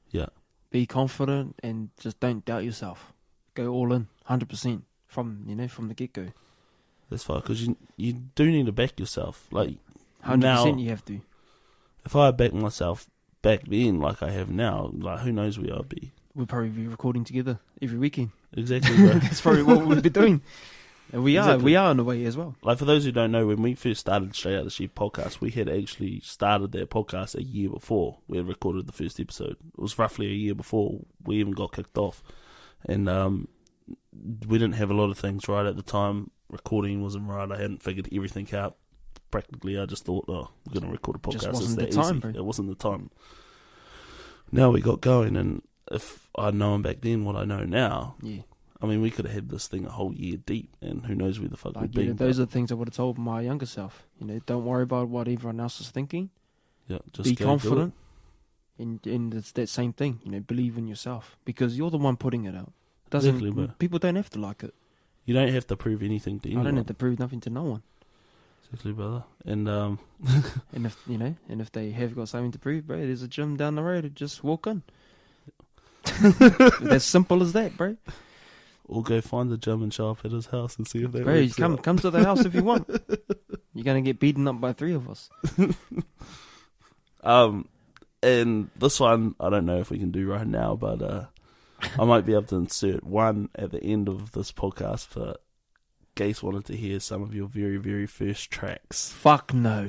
Yeah. Be confident and just don't doubt yourself. Go all in, 100% from the get go. That's fine, because you do need to back yourself. Like, 100% now, you have to. if I backed myself back then like I have now, like, who knows where I'd be. We'll probably be recording together every weekend. Exactly, bro. That's probably what we'll be doing. And we Exactly. are in a way as well. Like, for those who don't know, when we first started Straight Out the Sheep podcast, we had actually started that podcast a year before we had recorded the first episode. It was roughly a year before we even got kicked off. And we didn't have a lot of things right at the time. Recording wasn't right. I hadn't figured everything out. Practically, I just thought, we're going to record a podcast. Just wasn't It's the that time, easy. bro. It wasn't the time. Now we got going, and if I'd known back then what I know now, Yeah. I mean, we could have had this thing a whole year deep, and who knows where the fuck we'd Like, be. those are the things I would have told my younger self. Don't worry about what everyone else is thinking. Yeah, just Be go do confident. And it's that same thing. Believe in yourself because you're the one putting it out. Exactly, bro. People don't have to like it. You don't have to prove anything to anyone. I don't have to prove nothing to no one. Exactly, brother. And And if if they have got something to prove, bro, there's a gym down the road. Just walk in. As simple as that, bro. or go find the gym and show up at his house and see if that Bro, works come out. come to the house if you want. You're gonna get beaten up by 3 of us. And this one, I don't know if we can do right now, but I might be able to insert one at the end of this podcast for Gase wanted to hear some of your very, very first tracks. Fuck no.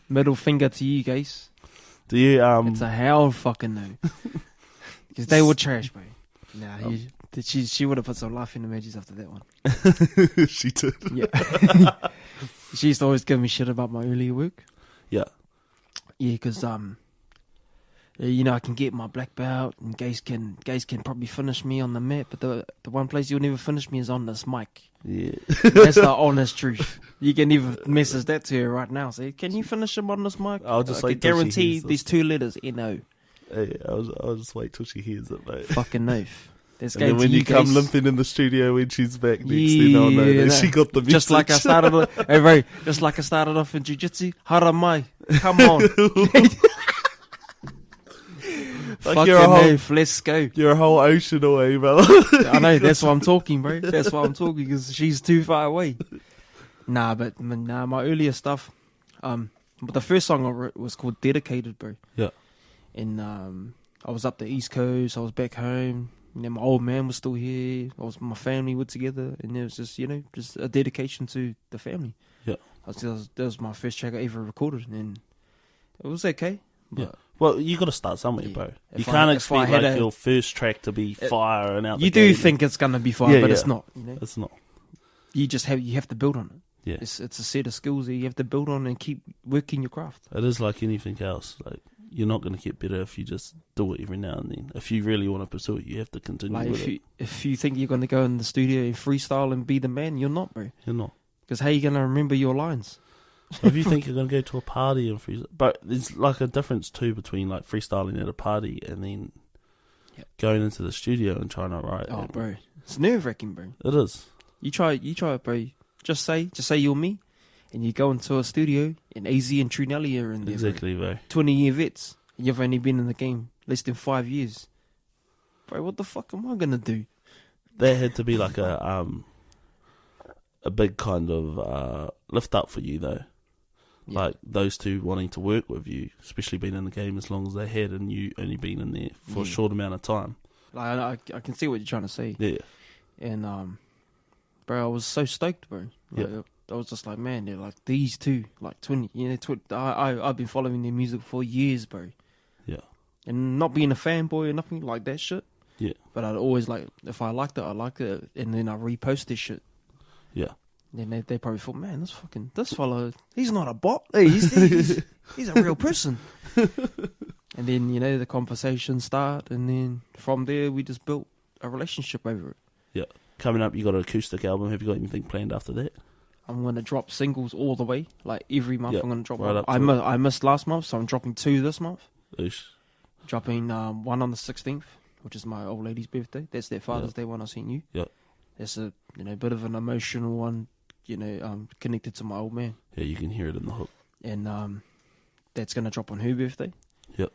Middle finger to you, guys. Do you, It's a hell fucking no. Because they were trash, bro. Nah, she would have put some laughing emojis after that one. she did. Yeah. She used to always give me shit about my earlier work. Yeah. Yeah, because you know, I can get my black belt, and Gase can probably finish me on the mat, but the one place you'll never finish me is on this mic. Yeah. That's the honest truth. You can even message that to her right now. Say, can you finish him on this mic? I'll just I wait can till she guarantee hears these this. 2 letters, N-O. Hey, I'll just wait till she hears it, mate. Fucking oath. That's And going then when to you come Gase. limping in the studio when she's back next, then I'll know that she got the message. Just like I started, hey, bro, just like I started off in jiu-jitsu. Haramai, come on. Like Fucking you're a whole, oath, let's go. you're a whole ocean away, brother. I know, that's why I'm talking, bro. That's why I'm talking, because she's too far away. Nah, my earlier stuff, but the first song I wrote was called Dedicated, bro. Yeah. And I was up the East Coast, I was back home, and then my old man was still here, my family were together, and it was just, you know, just a dedication to the family. Yeah. That was my first track I ever recorded, and it was okay. But Yeah. Well, you got to start somewhere, Yeah. bro. If You I- can't if I expect had like a- your first track to be fire and out you the do gate. think it's gonna be fun, Yeah, but yeah. it's not. You know, It's not. you have to build on it. Yeah. It's a set of skills that you have to build on and keep working your craft. It is like anything else. Like you're not going to get better if you just do it every now and then. If you really want to pursue it, you have to continue Like with it. if you think you're gonna go in the studio and freestyle and be the man, you're not, bro. You're not. Because how you gonna remember your lines? So if you think you're going to go to a party and freestyle, but there's like a difference too between like freestyling at a party and then going into the studio and trying to write. Oh, bro, it's nerve wracking, bro. It is. You try it, bro. Just say you're me, and you go into a studio, and AZ and Trunelli are in there. Exactly, bro. 20-year vets. And you've only been in the game less than 5 years. Bro, what the fuck am I gonna do? That had to be like a big kind of lift up for you though. Yeah. Like those two wanting to work with you, especially being in the game as long as they had, and you only been in there for a short amount of time. Like I can see what you're trying to say. Yeah, And bro, I was so stoked, bro. Like, Yeah. I was just like, man, they're like these two, like 20. You know, I've been following their music for years, bro. yeah, And not being a fanboy or nothing like that shit. yeah, But I'd always like, if I liked it, and then I repost this shit. yeah. Then they probably thought, man, this fellow, he's not a bot. Hey, he's a real person. And then, you know, the conversations start, and then from there we just built a relationship over it. Yeah. Coming up, you got an acoustic album. Have you got anything planned after that? I'm gonna drop singles all the way, like every month. Yeah, I'm gonna drop right one. up to I missed last month, so I'm dropping 2 this month. Oosh. Dropping one on the 16th, which is my old lady's birthday. That's their Father's Day one I sent you. Yeah. That's a bit of an emotional one, connected to my old man. Yeah, you can hear it in the hook. And that's gonna drop on her birthday. Yep.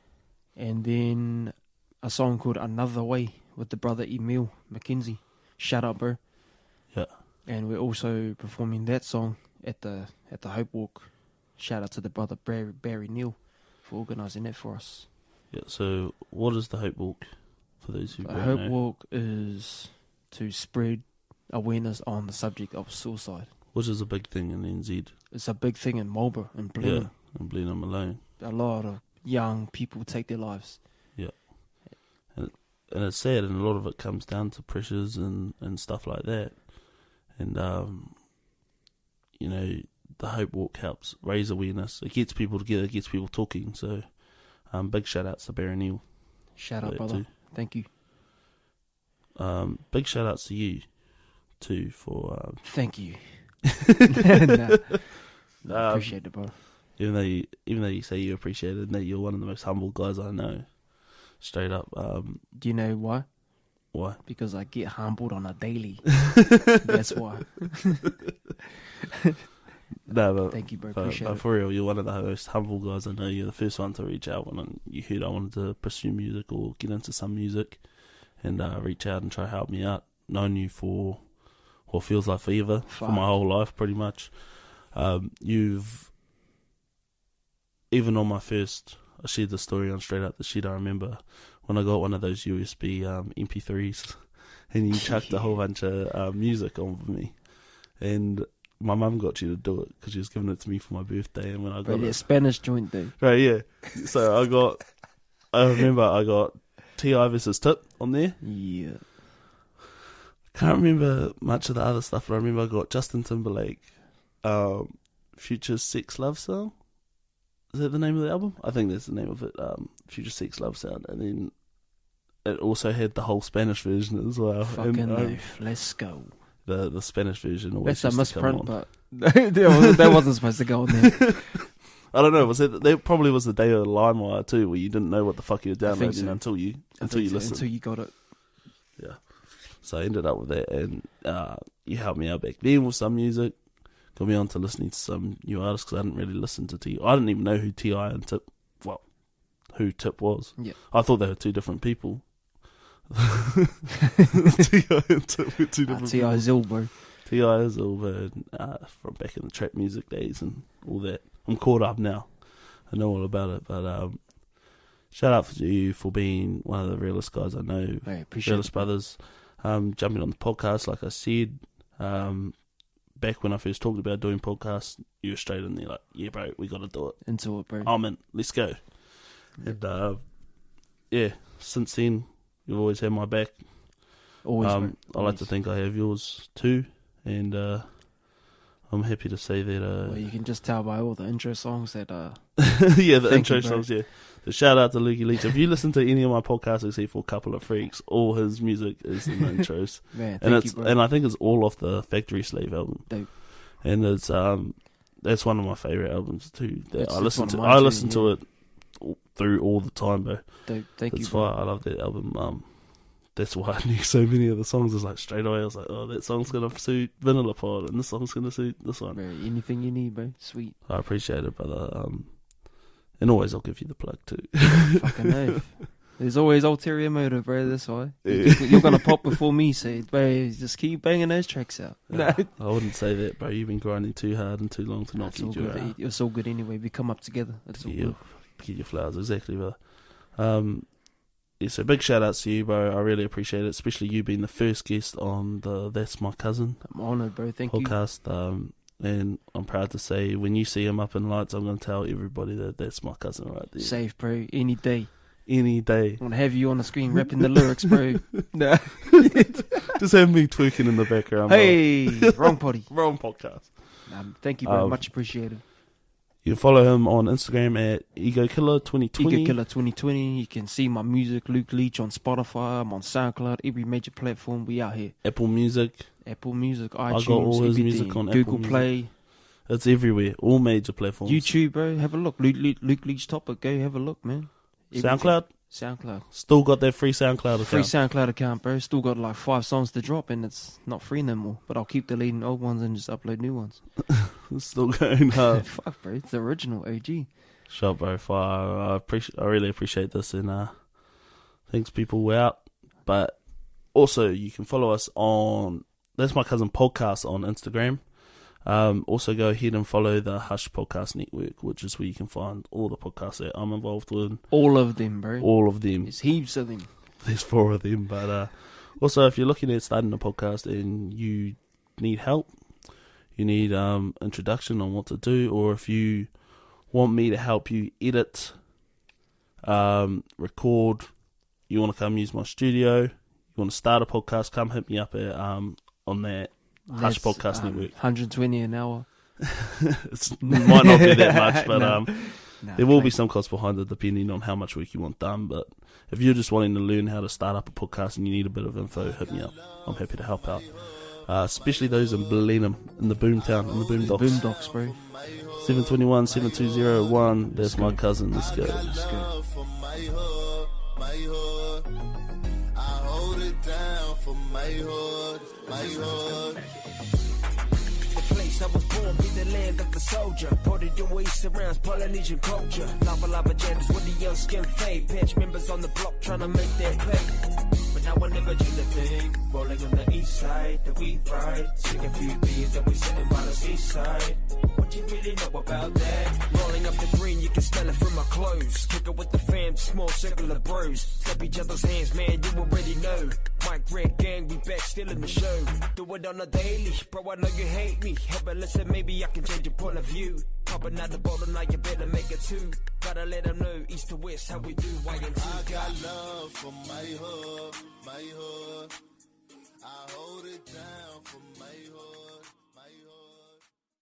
And then a song called Another Way with the brother Emil McKenzie. Shout out, bro. Yeah. And we're also performing that song at the Hope Walk. Shout out to the brother Barry Neal for organising that for us. Yeah. So, what is the Hope Walk for those who The don't Hope know? Walk is to spread awareness on the subject of suicide. Which is a big thing in NZ. It's a big thing in Marlborough and Blenheim. Yeah, and Blenheim alone. A lot of young people take their lives. And it's sad, and a lot of it comes down to pressures and stuff like that. And, the Hope Walk helps raise awareness. It gets people together, it gets people talking. So, big shout outs to Barry Neal. Shout out, That brother. too. Thank you. Big shout outs to you, too, for Thank you. Nah. Appreciate it, bro. even though you say you appreciate it, and that you're one of the most humble guys I know. Straight up. Do you know why? Why? Because I get humbled on a daily. That's why. No, but, Thank you, bro. Appreciate it. for real, you're one of the most humble guys I know. You're the first one to reach out when you heard I wanted to pursue music or get into some music, and reach out and try to help me out. Known you for what feels like forever, for my whole life, pretty much. You've, even on my first, I shared the story on Straight Out the Shit, I remember when I got one of those USB MP3s, and you chucked a whole bunch of music on for me, and my mum got you to do it because she was giving it to me for my birthday, and when I got it, Spanish joint though. Right, yeah. So I remember I got T.I. versus Tip on there. Yeah. Can't remember much of the other stuff, but I remember I got Justin Timberlake, Future's Sex Love Song. Is that the name of the album? I think that's the name of it, Future Sex Love Sound. And then it also had the whole Spanish version as well. Fucking oath. Let's go. The Spanish version always That's a used to come misprint, on. but that wasn't supposed to go on there. I don't know. That probably was the day of LimeWire too, where you didn't know what the fuck you were downloading until you listened. Until you got it. Yeah. So I ended up with that, and you helped me out back then with some music. Got me on to listening to some new artists because I didn't really listen to T.I. I didn't even know who T.I. and Tip, who Tip was. Yeah. I thought they were two different people. T.I. and Tip were two different T.I. people. is ill, bro. T.I. is over from back in the trap music days and all that. I'm caught up now. I know all about it, but shout out to you for being one of the realest guys I know. Hey, appreciate realest it. brothers. Jumping on the podcast, like I said, back when I first talked about doing podcasts, you were straight in there like, yeah, bro, we got to do it. Into it, bro. I'm in. Let's go. And yeah, since then, you've always had my back. Always, bro. I like to think I have yours too, and I'm happy to say that. Well, you can just tell by all the intro songs that. Yeah, the Thank intro you, bro. songs. Yeah, the shout out to Lukey Leach. If you listen to any of my podcasts except for a couple of freaks, all his music is in the intros, Man, and thank you, bro. and I think it's all off the Factory Slave album. Dope. And it's that's one of my favorite albums too. That It's I listen one of to. mine I too, listen to yeah. it through all the time, bro. Dope. Thank That's you, bro. why I love that album. That's why I knew so many of the songs. It's like straight away I was like, oh, that song's gonna suit Vanilla Pod, and this song's gonna suit this one. Bro, anything you need, bro. Sweet. I appreciate it, brother. And always I'll give you the plug too. Fucking oath. There's always ulterior motive, bro. That's why. Yeah. You're gonna pop before me, so bro, just keep banging those tracks out. I wouldn't say that, bro. You've been grinding too hard and too long to not It's all get you good. out. It's all good anyway. We come up together. It's all good. Get your flowers, exactly, brother. Yeah, so big shout outs to you, bro. I really appreciate it, especially you being the first guest on the That's My Cousin I'm honoured, bro. Thank you. podcast. And I'm proud to say, when you see him up in lights, I'm going to tell everybody that that's my cousin right there. Safe, bro. Any day. Any day. I want to have you on the screen rapping the lyrics, bro. Nah. Just have me twerking in the background. Hey, wrong potty. Wrong podcast. Thank you, bro. Much appreciated. You can follow him on Instagram at EgoKiller2020. Ego Killer 2020. You can see my music, Luke Leach, on Spotify. I'm on SoundCloud, every major platform. We out here. Apple Music. Apple Music, iTunes, I got all his everything. music on Google Apple Play, It's everywhere. All major platforms. YouTube, bro. Have a look. Luke Leach Topic. Go have a look, man. Everything. SoundCloud. SoundCloud. Still got that free SoundCloud account. Free SoundCloud account, bro. Still got like 5 songs to drop, and it's not free no more. But I'll keep deleting old ones and just upload new ones. It's still going hard. Fuck, bro. It's the original OG. Shut up, bro. I really appreciate this, and thanks people out. But also, you can follow us on That's My Cousin Podcast on Instagram. Also, go ahead and follow the Hush Podcast Network, which is where you can find all the podcasts that I'm involved with. All of them, bro. All of them. There's heaps of them. There's 4 of them. But also, if you're looking at starting a podcast and you need help, you need introduction on what to do, or if you want me to help you edit, record, you want to come use my studio, you want to start a podcast, come hit me up at on that Hush Podcast Network. 120 an hour. It might not be that much, but No. there will be some cost behind it depending on how much work you want done. But if you're just wanting to learn how to start up a podcast and you need a bit of info, hit me up. I'm happy to help out. Especially those in Blenheim, in the Boomtown, in the Boondocks. Boondocks, bro. 721 7201. That's my cousin. Let's go. Let's go. For my hood, I hold it it down for my hood, my hood. The place I was born, be the land of the soldier. Ported in where he surrounds Polynesian culture. Lava genders with the young skin fade. Pitch members on the block trying to make their pay. But now I never do the thing. Rolling on the east side, the we ride. Sing a few beers that we sitting by the seaside. What you really know about that? Rolling up the green, you can smell it from my clothes. Kick it with the fam, small circle of bros. Slap each other's hands, man, you already know. Mike Red Gang, we back still in the show. Do it on a daily, bro, I know you hate me. Hey, but listen, maybe I can change your point of view. Popping out the bottle, now you better make it too. Gotta let them know, east to west, how we do, Y and T. I got love for my hood, my hood. I hold it down for my hood.